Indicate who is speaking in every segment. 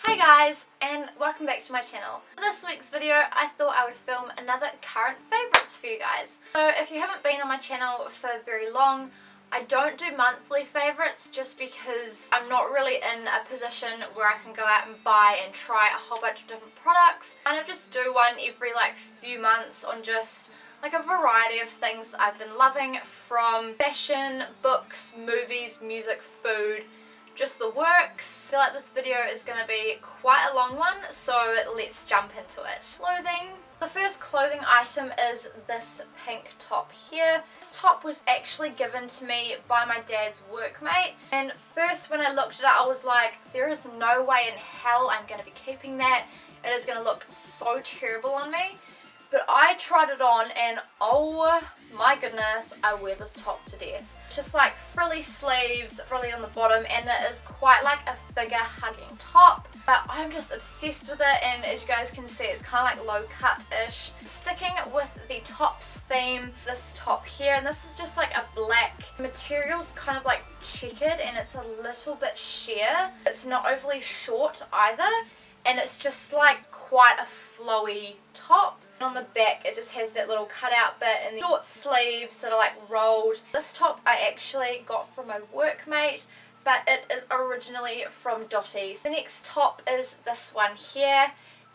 Speaker 1: Hi guys, and welcome back to my channel. For this week's video, I thought I would film another current favourites for you guys. So if you haven't been on my channel for very long, I don't do monthly favourites just because I'm not really in a position where I can go out and buy and try a whole bunch of different products. I kind of just do one every few months on just a variety of things I've been loving, from fashion, books, movies, music, food, just the works. I feel like this video is going to be quite a long one, so let's jump into it. Clothing. The first clothing item is this pink top here. This top was actually given to me by my dad's workmate, and first when I looked it up I was like, there is no way in hell I'm going to be keeping that. It is going to look so terrible on me. But I tried it on and oh my goodness, I wear this top to death. Just frilly sleeves, frilly on the bottom, and it is quite a figure hugging top. But I'm just obsessed with it, and as you guys can see, it's kind of low cut-ish. Sticking with the tops theme, this top here, and this is just a black material's kind of checkered, and it's a little bit sheer. It's not overly short either, and it's just quite a flowy top. On the back it just has that little cutout bit and the short sleeves that are rolled. This top I actually got from my workmate, but it is originally from Dottie's. The next top is this one here,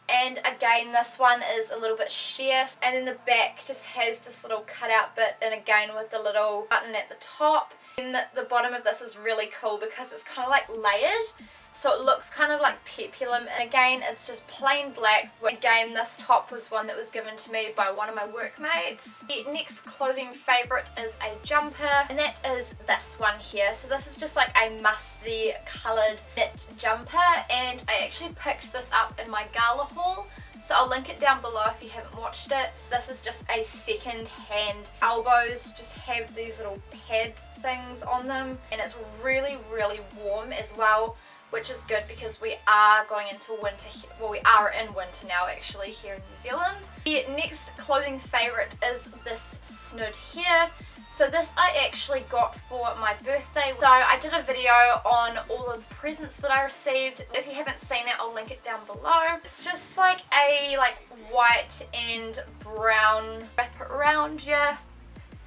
Speaker 1: and again this one is a little bit sheer, and then the back just has this little cutout bit, and again with the little button at the top. And the bottom of this is really cool because it's kind of layered. So it looks kind of like Pepulum, and again it's just plain black. Again, this top was one that was given to me by one of my workmates. The next clothing favourite is a jumper, and that is this one here. So this is just a musty coloured knit jumper, and I actually picked this up in my gala haul. So I'll link it down below if you haven't watched it. This is just a second hand. Elbows just have these little pad things on them, and it's really warm as well, which is good because we are going into winter. Well, we are in winter now actually here in New Zealand. The next clothing favourite is this Snood here. So this I actually got for my birthday. So I did a video on all of the presents that I received. If you haven't seen it, I'll link it down below. It's just a white and brown wrap around you,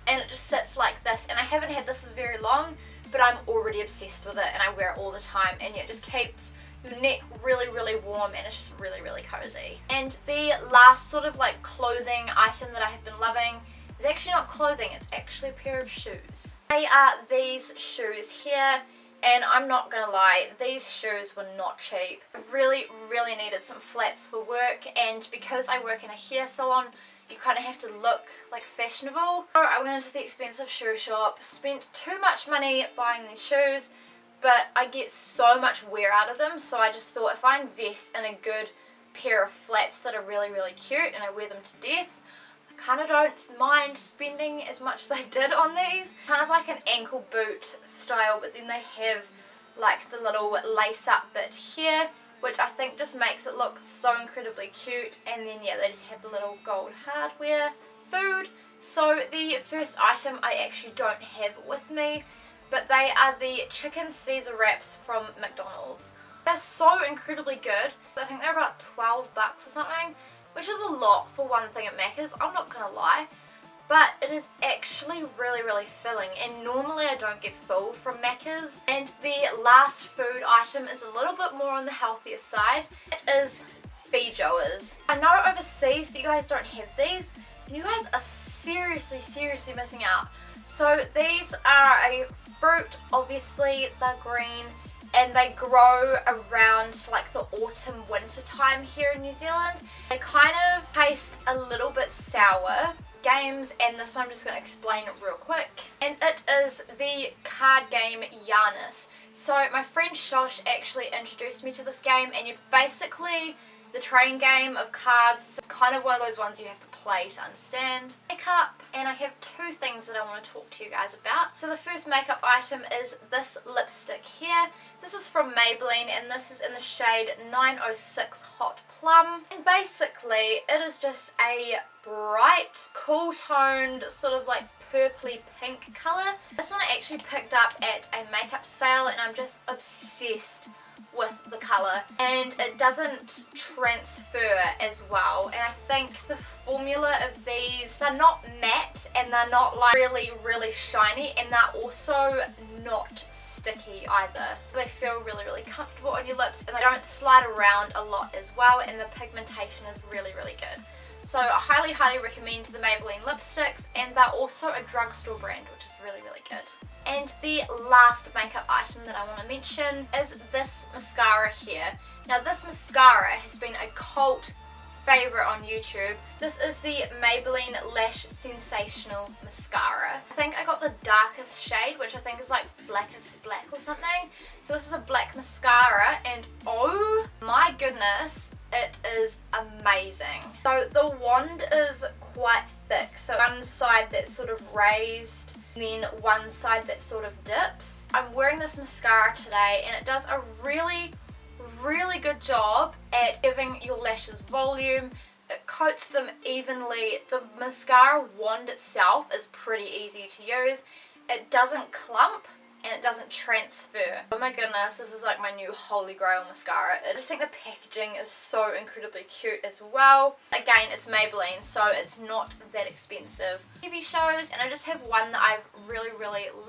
Speaker 1: and it just sits like this. And I haven't had this very long, but I'm already obsessed with it, and I wear it all the time, and it just keeps your neck really warm, and it's just really cozy. And the last sort of clothing item that I have been loving is actually not clothing, it's actually a pair of shoes. They are these shoes here, and I'm not gonna lie, these shoes were not cheap. I really needed some flats for work, and because I work in a hair salon, you kind of have to look fashionable. So I went into the expensive shoe shop, spent too much money buying these shoes, but I get so much wear out of them, so I just thought if I invest in a good pair of flats that are really cute and I wear them to death, I kind of don't mind spending as much as I did on these. Kind of like an ankle boot style, but then they have the little lace up bit here, which I think just makes it look so incredibly cute. And then yeah, they just have the little gold hardware. Food. So the first item I actually don't have with me, but they are the chicken Caesar wraps from McDonald's. They're so incredibly good. I think they're about 12 bucks or something, which is a lot for one thing at Macca's, I'm not gonna lie. But it is actually really filling, and normally I don't get full from Macca's. And the last food item is a little bit more on the healthier side. It is Feijoas. I know overseas that you guys don't have these, and you guys are seriously missing out. So these are a fruit, obviously they're green, and they grow around the autumn winter time here in New Zealand. They kind of taste a little bit sour. Games, and this one I'm just going to explain it real quick, and it is the card game Yarnis. So my friend Shosh actually introduced me to this game, and it's basically the train game of cards. So it's kind of one of those ones you have to play to understand. Makeup, and I have two things that I want to talk to you guys about. So the first makeup item is this lipstick here. This is from Maybelline, and this is in the shade 906 Hot Plum. And basically it is just a bright, cool toned, sort of purpley pink colour. This one I actually picked up at a makeup sale, and I'm just obsessed with the colour, and it doesn't transfer as well. And I think the formula of these, they're not matte and they're not like really shiny, and they're also not sticky either. They feel really comfortable on your lips, and they don't slide around a lot as well, and the pigmentation is really good. So I highly recommend the Maybelline lipsticks, and they're also a drugstore brand, which is really good. And the last makeup item that I want to mention is this mascara here. Now this mascara has been a cult favourite on YouTube. This is the Maybelline Lash Sensational Mascara. I think I got the darkest shade, which I think is like Blackest Black or something. So this is a black mascara, and oh my goodness, it is amazing. So the wand is quite thick, so one side that's sort of raised, and then one side that sort of dips. I'm wearing this mascara today, and it does a really good job at giving your lashes volume. It coats them evenly. The mascara wand itself is pretty easy to use. It doesn't clump and it doesn't transfer. Oh my goodness, this is like my new holy grail mascara. I just think the packaging is so incredibly cute as well. Again, it's Maybelline, so it's not that expensive. TV shows, and I just have one that I've really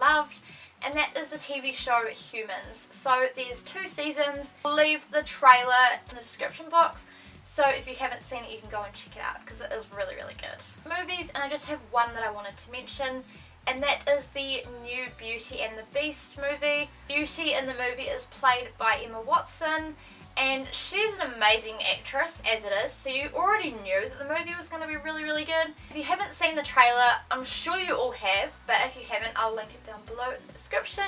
Speaker 1: loved, and that is the TV show Humans. So there's 2 seasons. I'll leave the trailer in the description box, so if you haven't seen it you can go and check it out because it is really good. Movies, and I just have one that I wanted to mention, and that is the new Beauty and the Beast movie. Beauty in the movie is played by Emma Watson, and she's an amazing actress as it is, so you already knew that the movie was going to be really good. If you haven't seen the trailer, I'm sure you all have, but if you haven't, I'll link it down below in the description.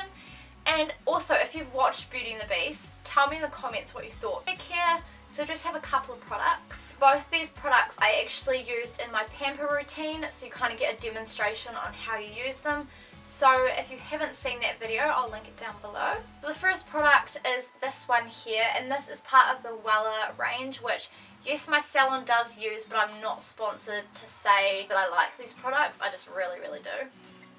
Speaker 1: And also, if you've watched Beauty and the Beast, tell me in the comments what you thought. Take care. So just have a couple of products. Both these products I actually used in my pamper routine, so you kind of get a demonstration on how you use them. So if you haven't seen that video, I'll link it down below. So the first product is this one here, and this is part of the Wella range, which yes, my salon does use, but I'm not sponsored to say that I like these products. I just really do.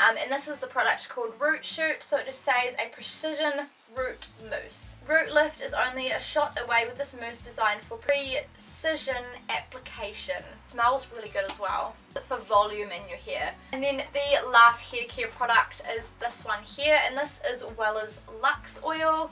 Speaker 1: And this is the product called Root Shoot, so it just says a precision root mousse. Root lift is only a shot away with this mousse designed for precision application. It smells really good as well, for volume in your hair. And then the last hair care product is this one here, and this is Wella's Luxe Oil.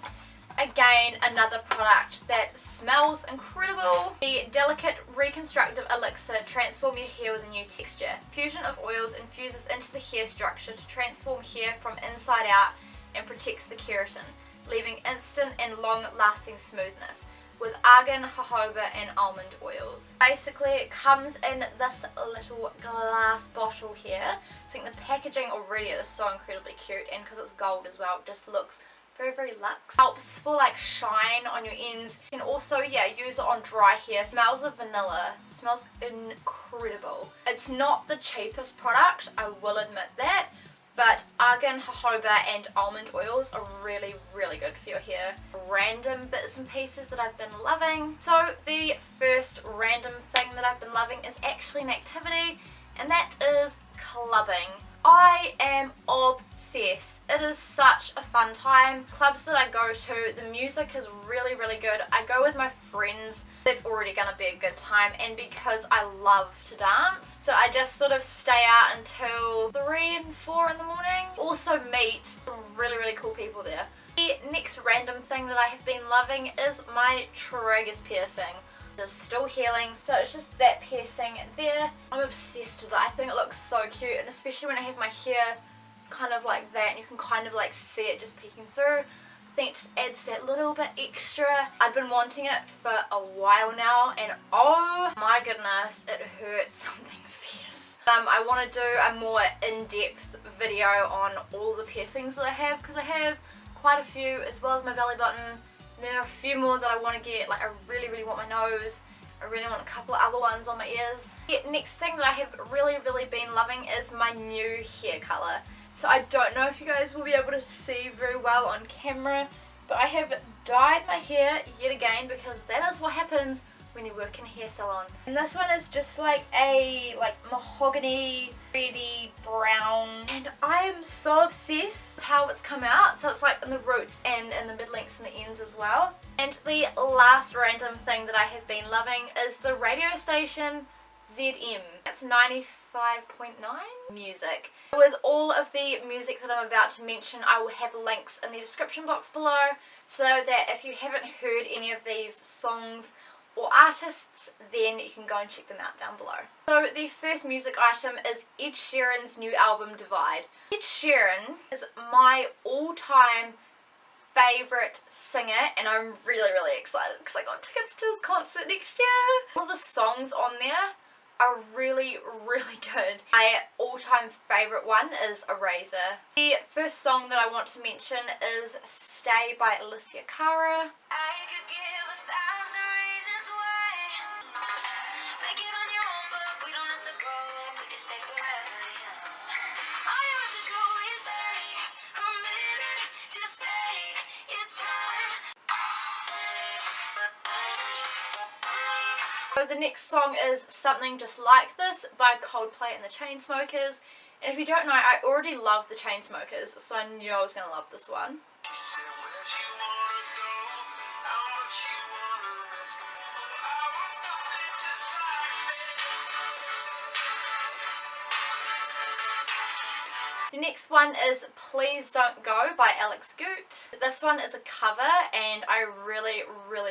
Speaker 1: Again, another product that smells incredible. The delicate reconstructive elixir transform your hair with a new texture. Fusion of oils infuses into the hair structure to transform hair from inside out and protects the keratin, leaving instant and long-lasting smoothness with argan, jojoba and almond oils. Basically, it comes in this little glass bottle here. I think the packaging already is so incredibly cute, and because it's gold as well, it just looks very luxe. Helps for like shine on your ends. You can also, use it on dry hair. Smells of vanilla. It smells incredible. It's not the cheapest product, I will admit that, but argan, jojoba and almond oils are really good for your hair. Random bits and pieces that I've been loving. So the first random thing that I've been loving is actually an activity, and that is clubbing. I am obsessed. It is such a fun time. Clubs that I go to, the music is really good. I go with my friends. That's already going to be a good time, and because I love to dance, so I just sort of stay out until 3 and 4 in the morning. Also meet some really cool people there. The next random thing that I have been loving is my Tragus piercing. It's still healing, so it's just that piercing there. I'm obsessed with it. I think it looks so cute, and especially when I have my hair kind of like that and you can kind of like see it just peeking through. I think it just adds that little bit extra. I've been wanting it for a while now, and oh my goodness, it hurts something fierce. I want to do a more in-depth video on all the piercings that I have, because I have quite a few, as well as my belly button. There are a few more that I want to get. Like, I really want my nose. I really want a couple of other ones on my ears. The next thing that I have really been loving is my new hair colour. So I don't know if you guys will be able to see very well on camera, but I have dyed my hair yet again, because that is what happens when you work in a hair salon. And this one is just like a mahogany, reddy brown, and I am so obsessed. how it's come out. So it's like in the roots and in the mid lengths and the ends as well. And the last random thing that I have been loving is the radio station ZM. It's 95.9 music. With all of the music that I'm about to mention, I will have links in the description box below, so that if you haven't heard any of these songs or artists, then you can go and check them out down below. So the first music item is Ed Sheeran's new album Divide. Ed Sheeran is my all-time favourite singer, and I'm really excited because I got tickets to his concert next year. All the songs on there are really good. My all-time favourite one is Eraser. The first song that I want to mention is Stay by Alessia Cara. I could give 1,000 reasons why. Make it on your own, but we don't have to grow up. We can stay forever young. All you have to do is stay a minute. Just take your time. So the next song is Something Just Like This by Coldplay and the Chainsmokers. And if you don't know, I already love the Chainsmokers, so I knew I was going to love this one. The next one is Please Don't Go by Goot. This one is a cover and I really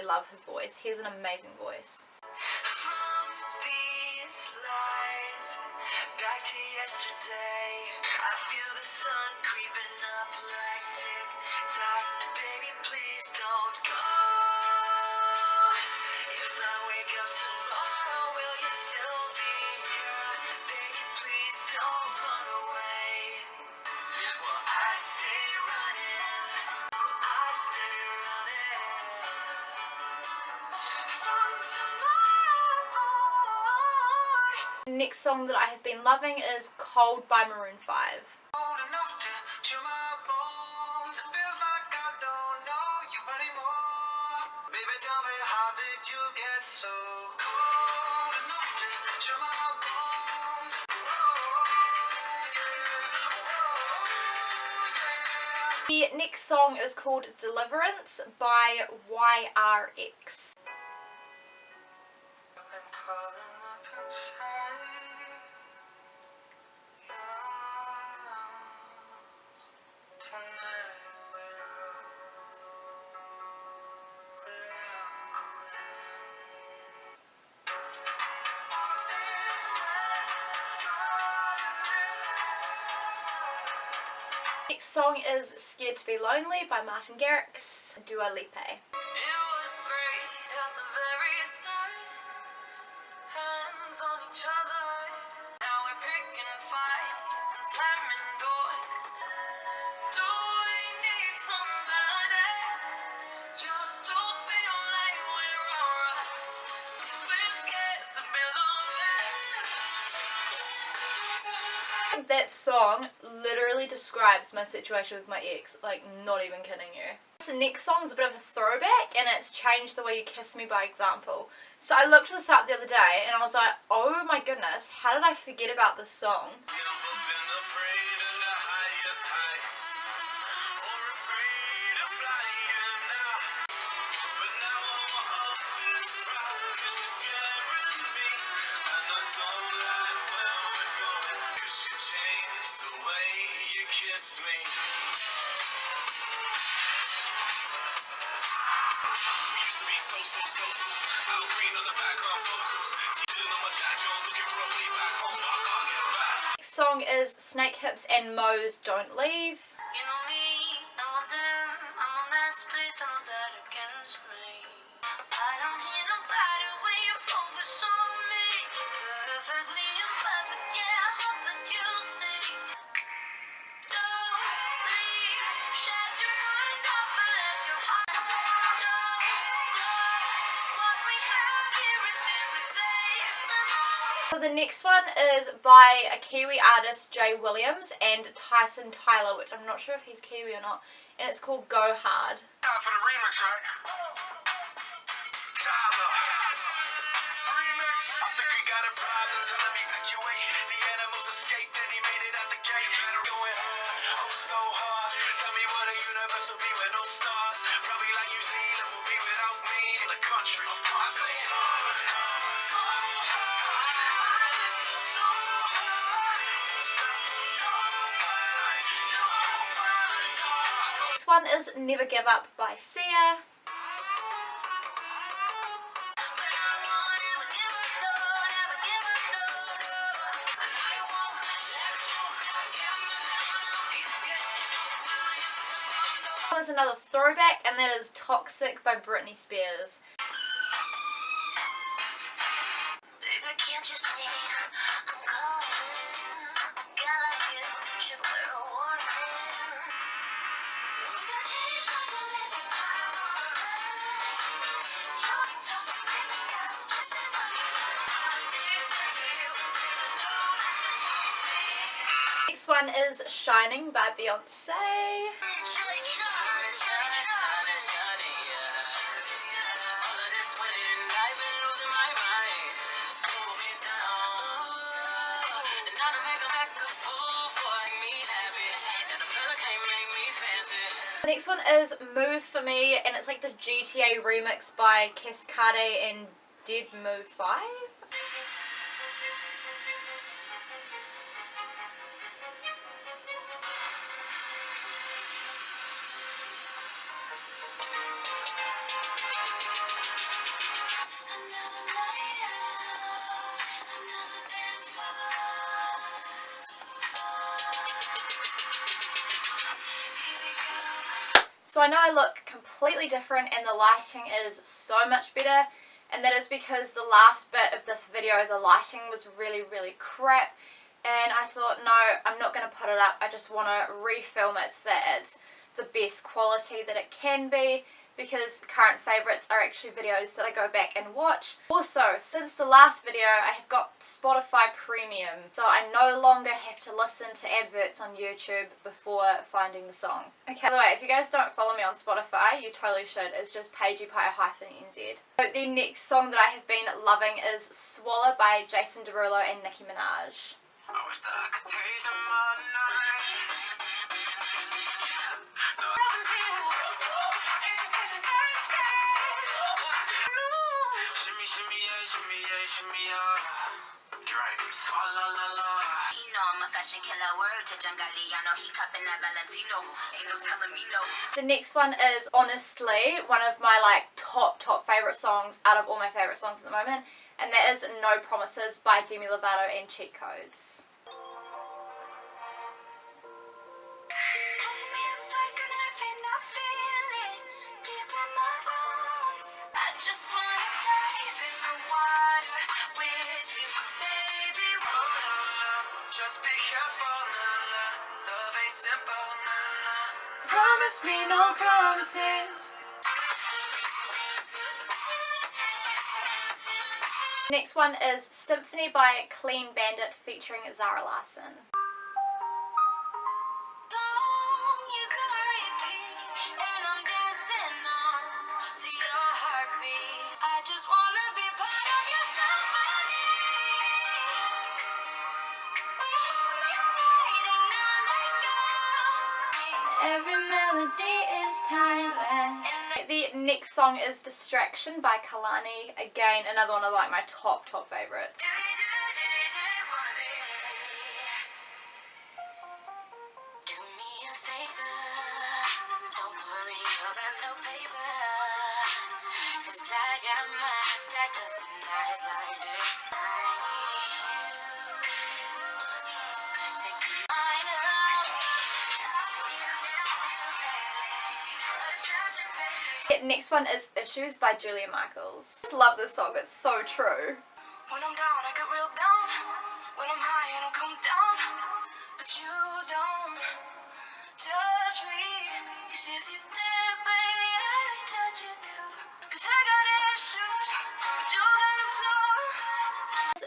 Speaker 1: love his voice. He has an amazing voice. From these lies, back to yesterday, I feel the sun creeping up like tick-tock. Baby, please don't go. If I wake up tomorrow, will you still be here? Baby, please don't run away. Will I stay running? Will I stay running? From tomorrow. The next song that I have been loving is Cold by Maroon 5. Cold enough to chill my bones. It feels like I don't know you anymore. Baby, tell me, how did you get so cold enough to chill my bones? The next song is called Deliverance by Yarnis. Next song is Scared to Be Lonely by Garrix, Dua Lipa. It was great at the very start, hands on each other. Now we're picking fights and slamming doors. Do we need somebody just to feel like we're alright? 'Cause we're scared to be lonely. That song literally describes my situation with my ex, like not even kidding you. The next song is a bit of a throwback and it's Change the Way You Kiss Me by Example. So I looked this up the other day and I was like, oh my goodness, how did I forget about this song? Next song is Snakehips and Mo's Don't Leave. You know me, know them, I'm a mess, please don't hold that against me. I don't need nobody when you focus on me. Perfectly imperfect, yeah, I hope that you see. Don't leave, shut your mind off and let your heart go. What we have here is irreplaceable. So the next one is by a Kiwi artist, Jay Williams, and Tyson, which I'm not sure if he's Kiwi or not, and it's called Go Hard. Time for the remix, right? Tyler. Remix. I think we got a problem, tell him evacuate. The animals escaped and he made it out the gate. Going oh so hard, one is Never Give Up by Sia. This one is another throwback, and that is Toxic by Britney Spears. Next one is Shining by Beyonce. The next one is Move For Me, and it's like the GTA remix by Cascade and Dead Move 5. So I know I look completely different and the lighting is so much better, and that is because the last bit of this video the lighting was really crap, and I thought, no, I'm not going to put it up. I just want to refilm it so that it's the best quality that it can be, because current favourites are actually videos that I go back and watch. Also, since the last video I have got Spotify Premium, so I no longer have to listen to adverts on YouTube before finding the song. Okay, by the way, if you guys don't follow me on Spotify, you totally should. It's just PagePie-NZ. So the next song that I have been loving is Swallow by Jason Derulo and Nicki Minaj. I wish that I could taste them all night. The next one is honestly one of my top favourite songs out of all my favourite songs at the moment, and that is No Promises by Demi Lovato and Cheat Codes. Promise me no promises. Next one is Symphony by Clean Bandit featuring Zara Larsson. Every melody is timeless. The next song is Distraction by Kalani. Again, another one of my top favourites. Next one is Issues by Julia Michaels. I just love this song, it's so true. When I'm down, I get real down. When I'm high, I don't come down. But you don't touch me. 'Cause if you did, baby, I'd touch you too. 'Cause I got issues, but you got them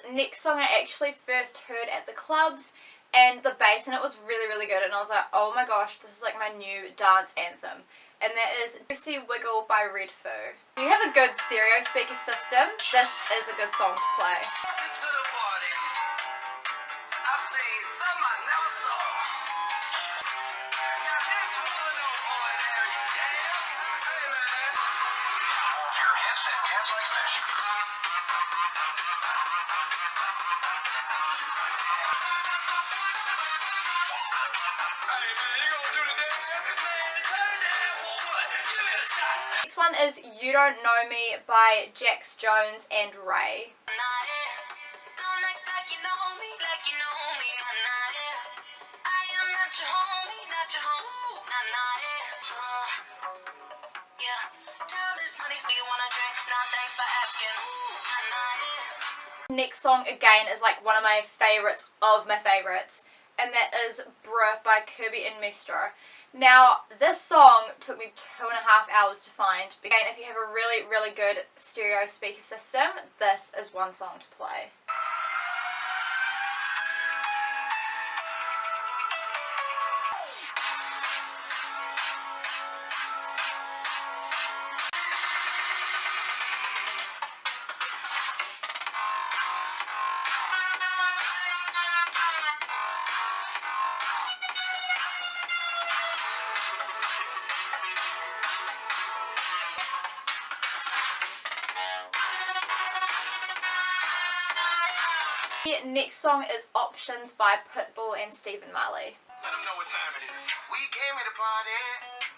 Speaker 1: too. Next song I actually first heard at the clubs, and the bass in it was really good, and I was like, oh my gosh, this is like my new dance anthem. And that is Juicy Wiggle by Red Fur. Do you have a good stereo speaker system? This is a good song to play. one is You Don't Know Me by Jax Jones and Ray. Next song again is like one of my favourites of my favourites, and that is Bruh by Kirby and Mestra. Now this song took me 2.5 hours to find. Again, if you have a really good stereo speaker system, this is one song to play. The next song is Options by Pitbull and Stephen Marley.
Speaker 2: Let them know what time it is. We came here to party,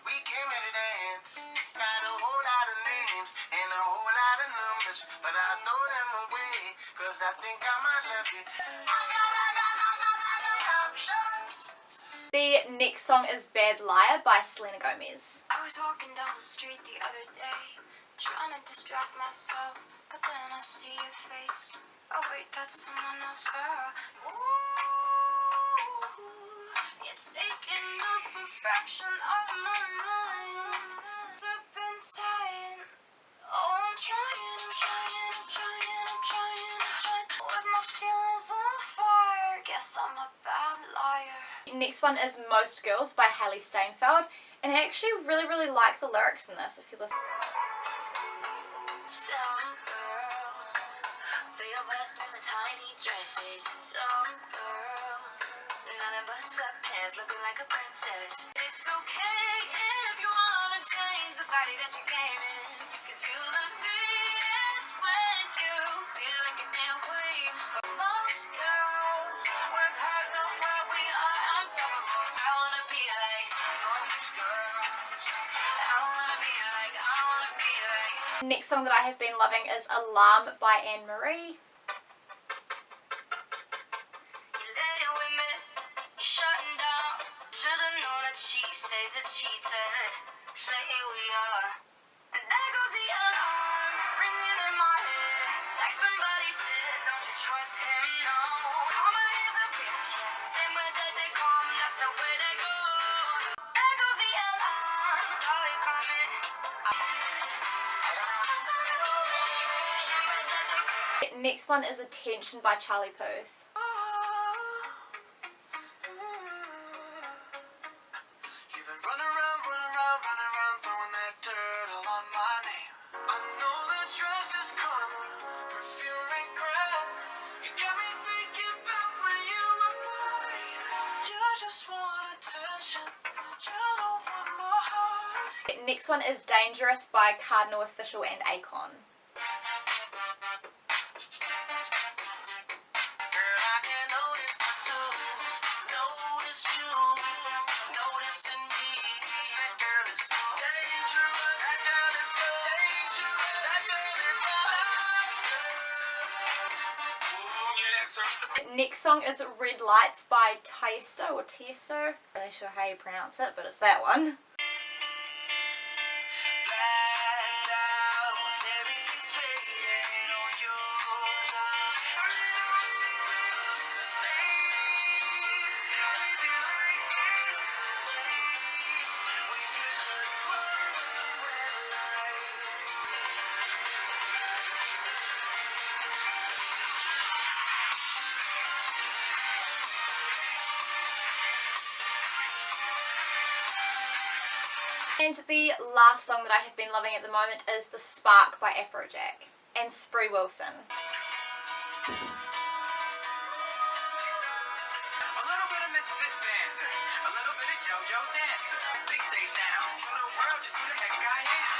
Speaker 2: we came here to dance. Got a whole lot of names and a whole lot of numbers, but I throw them away, cause I think I might love you.
Speaker 1: The next song is Bad Liar by Selena Gomez.
Speaker 3: I was walking down the street the other day, trying to distract myself, but then I see your face. Oh wait, that's someone else. Ooh, it's taking up a fraction of my mind. I've been tired. Oh, I'm trying. With my feelings on fire, guess I'm a bad liar.
Speaker 1: The next one is Most Girls by Haley Steinfeld, and I actually really like the lyrics in this if you listen.
Speaker 3: Some girls feel best in the tiny dresses. Some girls, nothing but sweatpants, looking like a princess. It's okay if you wanna change the body that you came in, cause you look best when you feel like a damn queen. But most girls work hard, go for it, we are unstoppable. I wanna be like most girls. I wanna be like.
Speaker 1: The next song that I have been loving is Alarm by Anne Marie.
Speaker 3: Stays a cheater, so here we are. And there goes the alarm, ringing in my head. Like somebody said, don't you trust him, no. Karma is a bitch, same way that they come, that's the way they go. There goes the alarm, saw it coming.
Speaker 1: The next one is Attention by Charlie Puth. Next one is Dangerous by Cardinal Official and Akon. Next song is Red Lights by Tiesto or Tiesto. I'm not really sure how you pronounce it, but it's that one. And the last song that I have been loving at the moment is The Spark by Afrojack and Spree Wilson.
Speaker 2: A little bit of misfit dancer, a little bit of JoJo dancer. Big stage now, show the world just who the heck I am.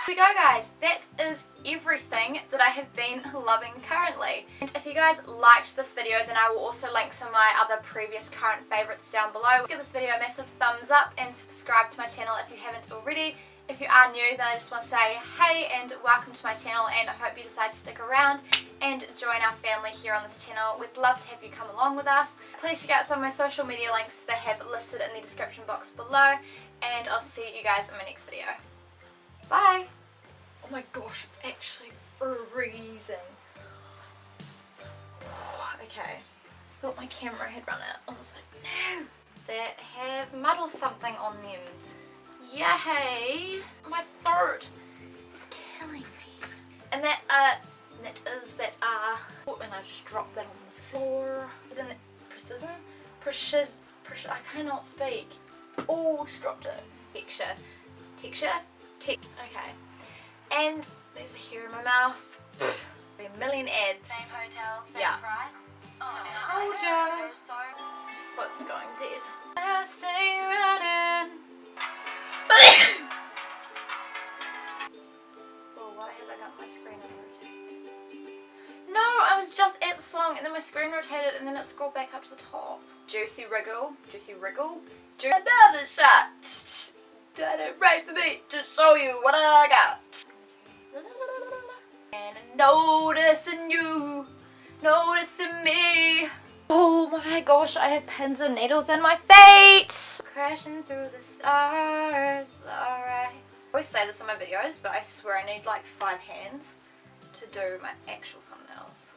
Speaker 1: There we go guys, that is everything that I have been loving currently. And if you guys liked this video, then I will also link some of my other previous current favourites down below. Give this video a massive thumbs up and subscribe to my channel if you haven't already. If you are new, then I just want to say hey and welcome to my channel, and I hope you decide to stick around and join our family here on this channel. We'd love to have you come along with us. Please check out some of my social media links that I have listed in the description box below, and I'll see you guys in my next video. Bye! Oh my gosh, it's actually freezing. Okay, thought my camera had run out. I was like, no! That have mud or something on them. Yay! My throat is killing me. And that and I just dropped that on the floor. Precision? I cannot speak. Oh, just dropped it. Texture? Okay. And there's a hair in my mouth. A million ads.
Speaker 3: Same hotel, same price.
Speaker 1: Told ya. Foot's going dead. I say running. Oh, why have I got my screen rotated? No, I was just at the song and then my screen rotated and then it scrolled back up to the top. Juicy wriggle. Another shot. Did it right for me to show you what I got. And noticing you, noticing me. Oh my gosh, I have pins and needles in my feet. Crashing through the stars, alright. I always say this in my videos, but I swear I need like 5 hands to do my actual thumbnails.